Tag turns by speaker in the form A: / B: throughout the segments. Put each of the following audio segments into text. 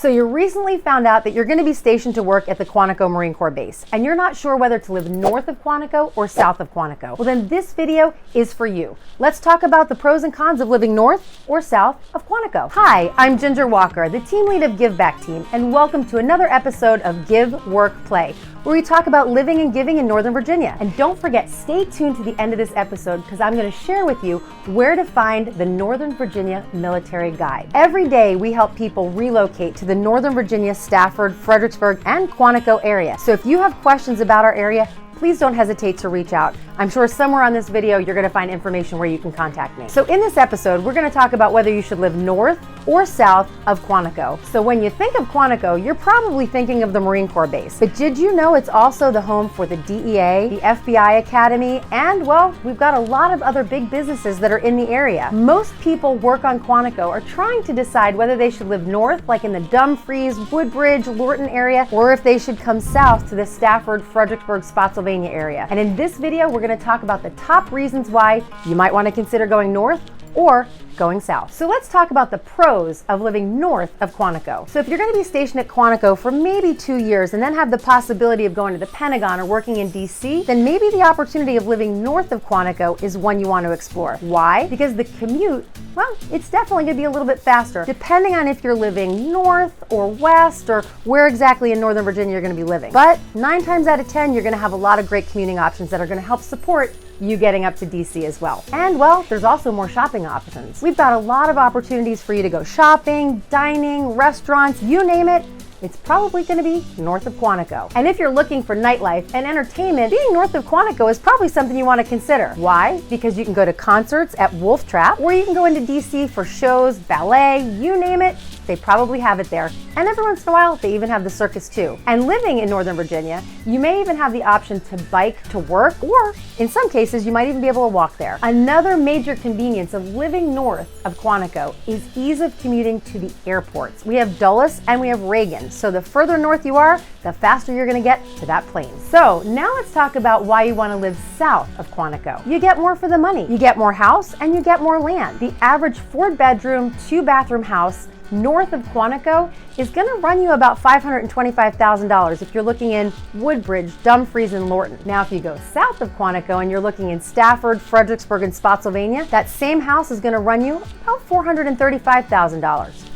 A: So you recently found out that you're going to be stationed to work at the Quantico Marine Corps Base, and you're not sure whether to live north of Quantico or south of Quantico. Well, then this video is for you. Let's talk about the pros and cons of living north or south of Quantico. Hi, I'm Ginger Walker, the team lead of Give Back Team, and welcome to another episode of Give, Work, Play, where we talk about living and giving in Northern Virginia. And don't forget, stay tuned to the end of this episode because I'm going to share with you where to find the Northern Virginia Military Guide. Every day we help people relocate to the Northern Virginia, Stafford, Fredericksburg, and Quantico area. So if you have questions about our area, please don't hesitate to reach out. I'm sure somewhere on this video you're going to find information where you can contact me. So in this episode, we're going to talk about whether you should live north or south of Quantico. So when you think of Quantico, you're probably thinking of the Marine Corps Base. But did you know it's also the home for the DEA, the FBI Academy, and well, we've got a lot of other big businesses that are in the area. Most people work on Quantico are trying to decide whether they should live north, like in the Dumfries, Woodbridge, Lorton area, or if they should come south to the Stafford, Fredericksburg, Spotsylvania area. And in this video, we're going to talk about the top reasons why you might want to consider going north or going south. So let's talk about the pros of living north of Quantico. So if you're going to be stationed at Quantico for maybe 2 years and then have the possibility of going to the Pentagon or working in DC, then maybe the opportunity of living north of Quantico is one you want to explore. Why? Because the commute, well, it's definitely going to be a little bit faster, depending on if you're living north or west or where exactly in Northern Virginia you're going to be living. But 9 times out of 10, you're going to have a lot of great commuting options that are going to help support you getting up to DC as well. And well, there's also more shopping options. We've got a lot of opportunities for you to go shopping, dining, restaurants, you name it. It's probably going to be north of Quantico. And if you're looking for nightlife and entertainment, being north of Quantico is probably something you want to consider. Why? Because you can go to concerts at Wolf Trap, or you can go into DC for shows, ballet, you name it. They probably have it there. And every once in a while, they even have the circus too. And living in Northern Virginia, you may even have the option to bike to work, or in some cases, you might even be able to walk there. Another major convenience of living north of Quantico is ease of commuting to the airports. We have Dulles and we have Reagan. So the further north you are, the faster you're gonna get to that plane. So now let's talk about why you wanna live south of Quantico. You get more for the money. You get more house and you get more land. The average 4-bedroom, 2-bathroom house north of Quantico is going to run you about $525,000 if you're looking in Woodbridge, Dumfries, and Lorton. Now, if you go south of Quantico and you're looking in Stafford, Fredericksburg, and Spotsylvania, that same house is going to run you about $435,000.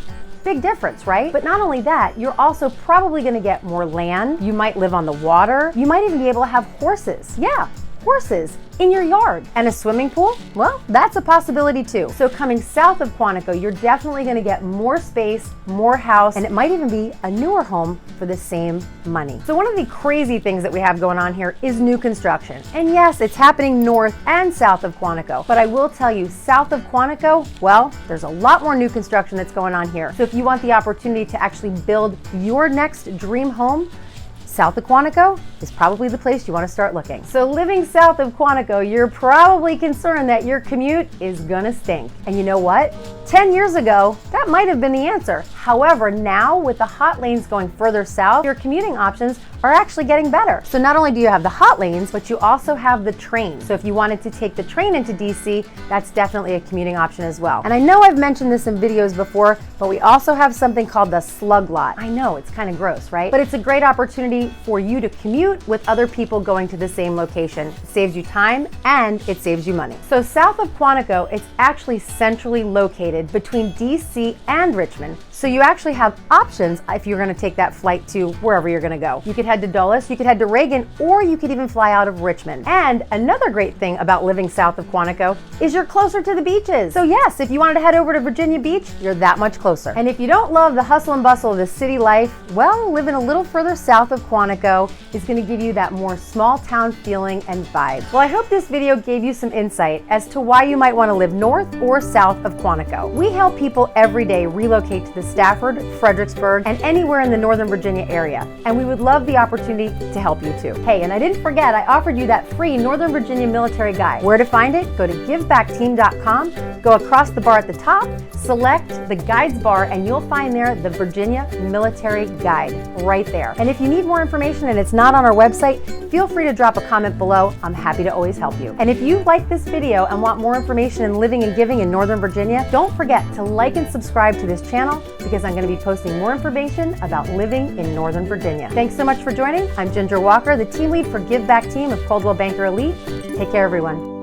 A: Big difference, right? But not only that, you're also probably going to get more land. You might live on the water. You might even be able to have horses. Yeah, horses in your yard. And a swimming pool? Well, that's a possibility too. So coming south of Quantico, you're definitely going to get more space, more house, and it might even be a newer home for the same money. So one of the crazy things that we have going on here is new construction. And yes, it's happening north and south of Quantico. But I will tell you, south of Quantico, well, there's a lot more new construction that's going on here. So if you want the opportunity to actually build your next dream home, south of Quantico is probably the place you want to start looking. So living south of Quantico, you're probably concerned that your commute is gonna stink. And you know what? 10 years ago, that might have been the answer. However, now with the hot lanes going further south, your commuting options are actually getting better. So not only do you have the hot lanes, but you also have the train. So if you wanted to take the train into DC, that's definitely a commuting option as well. And I know I've mentioned this in videos before, but we also have something called the slug lot. I know, it's kind of gross, right? But it's a great opportunity for you to commute with other people going to the same location. It saves you time and it saves you money. So south of Quantico, it's actually centrally located between DC and Richmond. So you actually have options if you're going to take that flight to wherever you're going to go. You could head to Dulles, you could head to Reagan, or you could even fly out of Richmond. And another great thing about living south of Quantico is you're closer to the beaches. So yes, if you wanted to head over to Virginia Beach, you're that much closer. And if you don't love the hustle and bustle of the city life, well, living a little further south of Quantico is going to give you that more small town feeling and vibe. Well, I hope this video gave you some insight as to why you might want to live north or south of Quantico. We help people every day relocate to the Stafford, Fredericksburg, and anywhere in the Northern Virginia area. And we would love the opportunity to help you too. Hey, and I didn't forget, I offered you that free Northern Virginia Military Guide. Where to find it? Go to givebackteam.com, go across the bar at the top, select the Guides bar, and you'll find there the Virginia Military Guide right there. And if you need more information and it's not on our website, feel free to drop a comment below. I'm happy to always help you. And if you like this video and want more information in living and giving in Northern Virginia, don't forget to like and subscribe to this channel because I'm going to be posting more information about living in Northern Virginia. Thanks so much for joining. I'm Ginger Walker, the team lead for Give Back team of Coldwell Banker Elite. Take care, everyone.